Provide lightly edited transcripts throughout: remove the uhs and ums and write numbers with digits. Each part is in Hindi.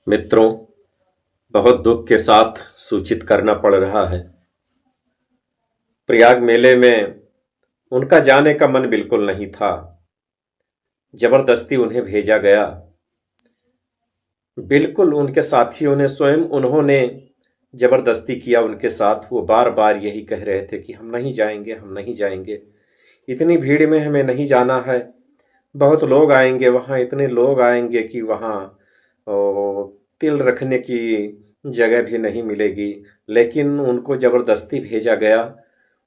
मित्रों, बहुत दुख के साथ सूचित करना पड़ रहा है। प्रयाग मेले में उनका जाने का मन बिल्कुल नहीं था। जबरदस्ती उन्हें भेजा गया। बिल्कुल उनके साथियों ने स्वयं उन्होंने जबरदस्ती किया उनके साथ। वो बार बार यही कह रहे थे कि हम नहीं जाएंगे, हम नहीं जाएंगे, इतनी भीड़ में हमें नहीं जाना है। बहुत लोग आएंगे वहाँ, इतने लोग आएंगे कि वहाँ तिल रखने की जगह भी नहीं मिलेगी। लेकिन उनको ज़बरदस्ती भेजा गया।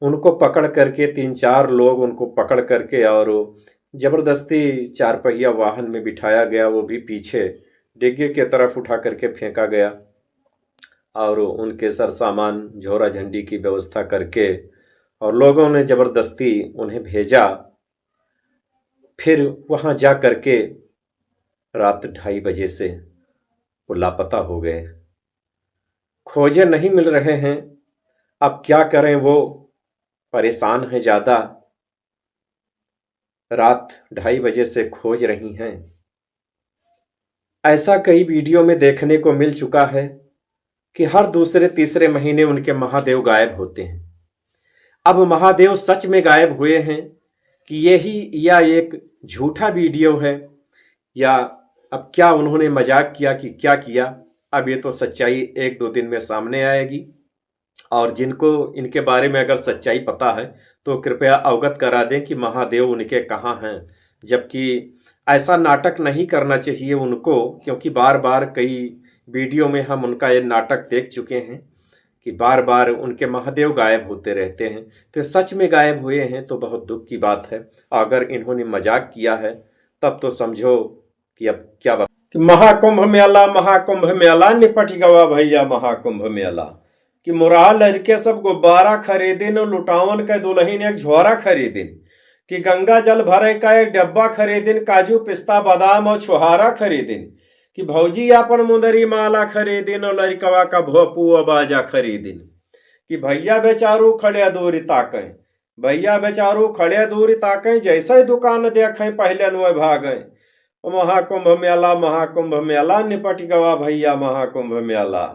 उनको पकड़ करके 3-4 लोग उनको पकड़ करके और ज़बरदस्ती 4 पहिया वाहन में बिठाया गया। वो भी पीछे डिग्गी के तरफ उठा करके फेंका गया और उनके सर सामान झोरा झंडी की व्यवस्था करके और लोगों ने ज़बरदस्ती उन्हें भेजा। फिर वहाँ जा करके रात 2:30 बजे से वो लापता हो गए। खोजे नहीं मिल रहे हैं। अब क्या करें, वो परेशान है ज़्यादा। रात 2:30 बजे से खोज रही हैं। ऐसा कई वीडियो में देखने को मिल चुका है कि हर दूसरे तीसरे महीने उनके महादेव गायब होते हैं। अब महादेव सच में गायब हुए हैं कि यही या एक झूठा वीडियो है, या अब क्या उन्होंने मजाक किया कि क्या किया, अब ये तो सच्चाई 1-2 दिन में सामने आएगी। और जिनको इनके बारे में अगर सच्चाई पता है तो कृपया अवगत करा दें कि महादेव उनके कहाँ हैं। जबकि ऐसा नाटक नहीं करना चाहिए उनको, क्योंकि बार बार कई वीडियो में हम उनका ये नाटक देख चुके हैं कि बार बार उनके महादेव गायब होते रहते हैं। तो सच में गायब हुए हैं तो बहुत दुख की बात है। अगर इन्होंने मजाक किया है तब तो समझो कि अब क्या बात कि महाकुंभ मेला निपट गवा भैया महाकुंभ मेला। कि मुराल लड़के सब गुब्बारा खरीदिन, लुटावन के दुल्हन एक झोरा खरीदिन। कि गंगा जल भरे का एक डब्बा खरीदिन, काजू पिस्ता बादाम और छुहारा खरीदिन। कि भौजी अपन मुंदरी माला खरीदिन और लड़कवा का भोपू और बाजा खरीदिन। कि भैया बेचारू खड़े दूरी ताकें, भैया बेचारू खड़े दूरी ताकें, जैसे ही दुकान देखें पहले नुए भागें। महाकुंभ मेला निपट गवा भैया महाकुंभ मेला।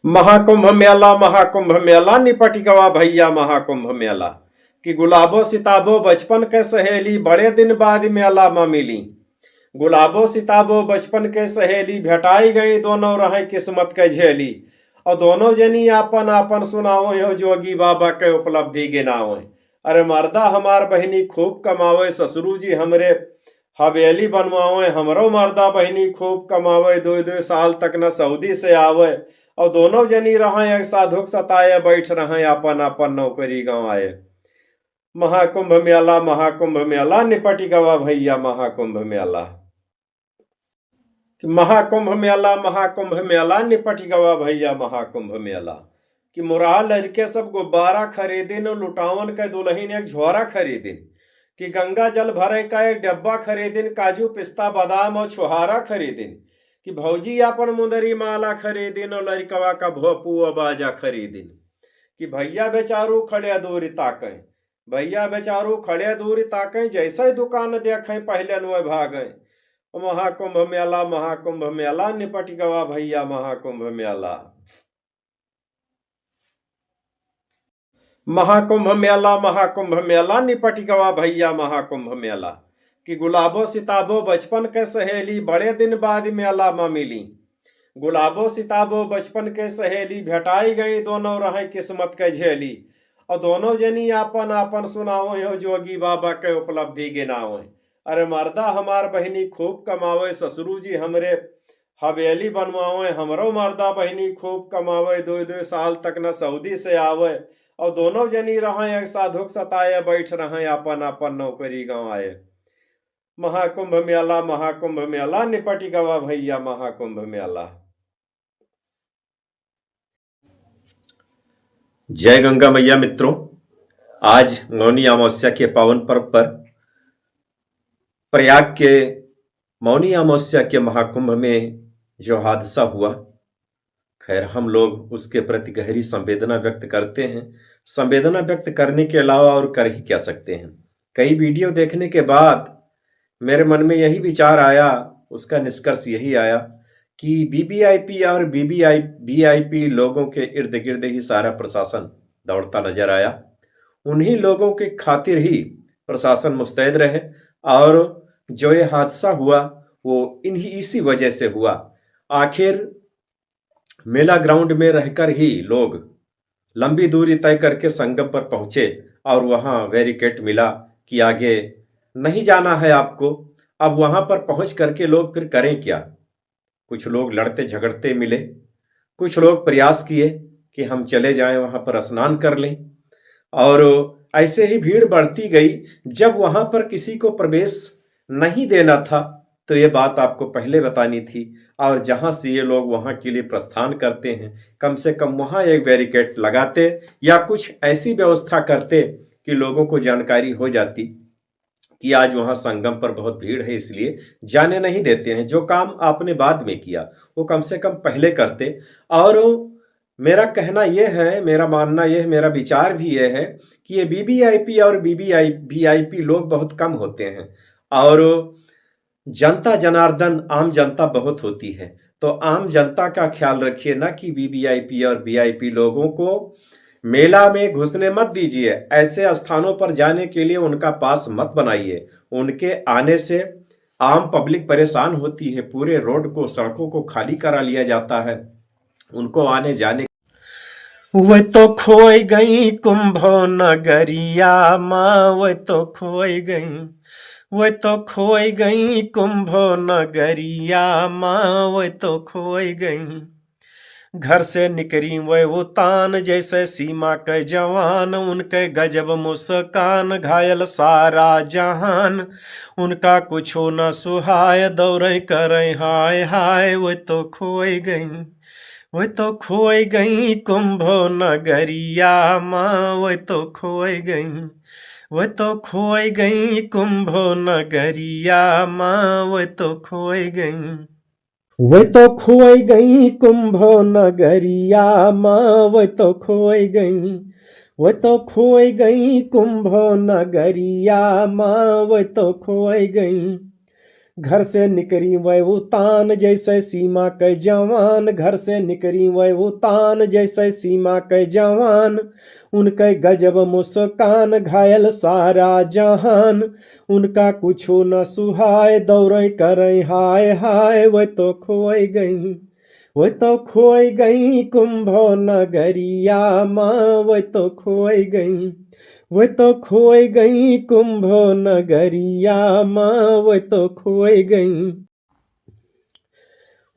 महाकुंभ मेला निपट गवा भैया महाकुंभ मेला। कि गुलाबो सिताबो बचपन के सहेली, बड़े दिन बाद मेला में मिली। गुलाबो सिताबो बचपन के सहेली, भेटाई गई दोनों रहे किस्मत के झेली। और दोनों जनी आपन आपन सुनाओ हो जोगी बाबा के उपलब्धि गिनाओ। अरे मर्दा हमार बहनी खूब कमावे, ससुरू जी हमरे हवेली बनवावे। हमरो मर्दा बहनी खूब कमावे, 2-2 साल तक न सऊदी से आवे। और दोनों जनी रहे एक साधुक सताए, बैठ रहे अपन अपन नौकरी गंवाए। महाकुंभ मेला निपट गवा भैया महाकुंभ मेला। महाकुंभ मेला निपट गवा भैया महाकुंभ मेला। कि मुराल लड़के सब गुब्बारा खरीदिन, लुटावन के दुल्हन एक झोरा खरीदिन। कि गंगा जल भरे का एक डब्बा खरीदिन, काजू पिस्ता बादाम और छुहारा खरीदिन। कि भौजी अपन मुंदरी माला खरीदिन और लड़कवा का भोपू और बाजा खरीदिन। कि भैया बेचारू खड़े दूरी ताकें, भैया बेचारू खड़े दूरी ताकें, जैसे ही दुकान देखें पहले नुए भागें। महाकुंभ मेला निपट गवा भैया महाकुंभ मेला। महाकुंभ मेला निपट गवा भैया महाकुंभ मेला। कि गुलाबो सिताबो बचपन के सहेली, बड़े दिन बाद मेला में मिली। गुलाबो सिताबो बचपन के सहेली, भेटाई गई दोनों रहे किस्मत के झेली। और दोनों जनी आपन आपन सुनाओ हो जोगी बाबा के उपलब्धि गिनाओ। अरे मर्दा हमार बहनी खूब कमावे, ससुरू जी हमरे हवेली बनवावे। हमरो मर्दा बहनी खूब कमावे, 2-2 साल तक न सऊदी से आवे। और दोनों जनी रहे एक साधुक सताए, बैठ रहे अपन अपन नौकरी गंवाए। महाकुंभ मेला निपट गवा भैया महाकुंभ मेला। जय गंगा मैया। मित्रों, आज मौनी अमावस्या के पावन पर्व पर प्रयाग के मौनी अमावस्या के महाकुंभ में जो हादसा हुआ, खैर हम लोग उसके प्रति गहरी संवेदना व्यक्त करते हैं। संवेदना व्यक्त करने के अलावा और कर ही क्या सकते हैं। कई वीडियो देखने के बाद मेरे मन में यही विचार आया उसका निष्कर्ष यही आया कि वीवीआईपी और वीआईपी लोगों के इर्द गिर्द ही सारा प्रशासन दौड़ता नजर आया। उन्हीं लोगों के खातिर ही प्रशासन मुस्तैद रहे और जो ये हादसा हुआ वो इसी वजह से हुआ। आखिर मेला ग्राउंड में रहकर ही लोग लंबी दूरी तय करके संगम पर पहुंचे और वहां बैरिकेड मिला कि आगे नहीं जाना है आपको। अब वहां पर पहुंच करके लोग फिर करें क्या? कुछ लोग लड़ते झगड़ते मिले, कुछ लोग प्रयास किए कि हम चले जाएं वहां पर स्नान कर लें, और ऐसे ही भीड़ बढ़ती गई। जब वहां पर किसी को प्रवेश नहीं देना था तो ये बात आपको पहले बतानी थी, और जहां से ये लोग वहां के लिए प्रस्थान करते हैं कम से कम वहां एक बैरिकेड लगाते या कुछ ऐसी व्यवस्था करते कि लोगों को जानकारी हो जाती कि आज वहां संगम पर बहुत भीड़ है इसलिए जाने नहीं देते हैं। जो काम आपने बाद में किया वो कम से कम पहले करते। और मेरा कहना यह है, मेरा मानना यह है, मेरा विचार भी यह है कि ये वीवीआईपी और वीआईपी लोग बहुत कम होते हैं और जनता जनार्दन आम जनता बहुत होती है। तो आम जनता का ख्याल रखिए ना कि वीवीआईपी और वीआईपी लोगों को मेला में घुसने मत दीजिए। ऐसे स्थानों पर जाने के लिए उनका पास मत बनाइए। उनके आने से आम पब्लिक परेशान होती है, पूरे रोड को सड़कों को खाली करा लिया जाता है उनको आने जाने। वे तो खोई गई कुंभो नगरिया माँ, वे तो खोई गई, वे तो खोई गई कुंभो नगरिया माँ, वे तो खोई गई। घर से निकरी वे उतान जैसे सीमा के जवान, उनके गजब मुस्कान घायल सारा जहान। उनका कुछो न सुहाय दौड़े करे हाय हाय, वे तो खोई गई, वे तो खोई गई कुंभो नगरिया माँ, वे तो खोई गई, वे तो खोई गई कुंभो नगरिया माँ, वे तो खोई गई। वे तो खोई गई कुंभो नगरिया माँ, वे तो खोई गई, वे तो खोई गई कुंभो नगरिया माँ, वे तो खोई गई। घर से निकरी वह उतान जैसे सीमा के जवान, घर से निकरी वह उतान जैसे सीमा के जवान। उनके गजब मुस्कान घायल सारा जहान, उनका कुछो न सुहाय दौड़े करे हाय हाय, वह तो खोई गई, वह तो खोई गई कुंभो नगरिया माँ, वह तो खोई गई, वह तो खोई गई कुंभो नगरिया माँ, वह तो खोई गई,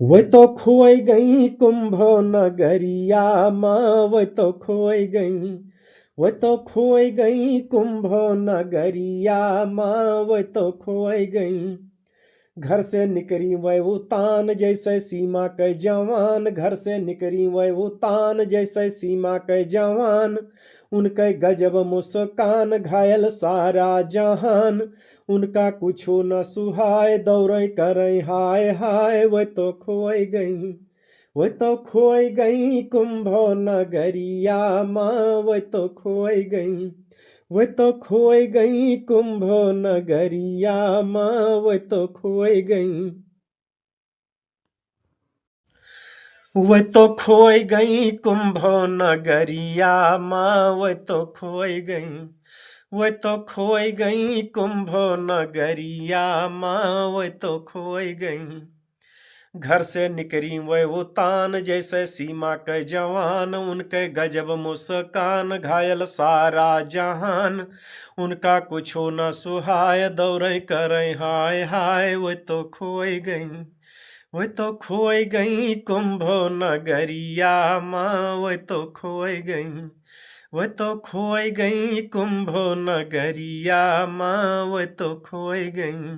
वह तो खोई गई कुंभो नगरिया माँ, वह तो खोई गई, वह तो खोई गई कुंभो नगरिया माँ, वह तो खोई गई। घर से निकरी वह उतान जैसे सीमा के जवान, घर से निकरी वह उतान जैसे सीमा के जवान। उनके गजब मुस्कान घायल सारा जहान, उनका कुछो न सुहाय दौड़े करे हाय हाय, वह तो खोई गई, वह तो खोई गई कुंभो नगरिया माँ, वह तो खोई गई, वह तो खोई गई कुंभो नगरिया माँ, वह तो खोई गई, वह तो खोई गई कुंभो नगरिया माँ, वह तो खोई गई, वह तो खोई गई कुंभो नगरिया माँ, वह तो खोई गई। घर से निकरी वह उतान जैसे सीमा के जवान, उनके गजब मुस्कान घायल सारा जहान। उनका कुछो न सुहाय दौड़े करे हाय हाय, वह तो खोई गई, वह तो खोई गई कुंभो नगरिया माँ, वह तो खोई गई, वह तो खोई गई कुंभो नगरिया माँ, वह तो खोई गई।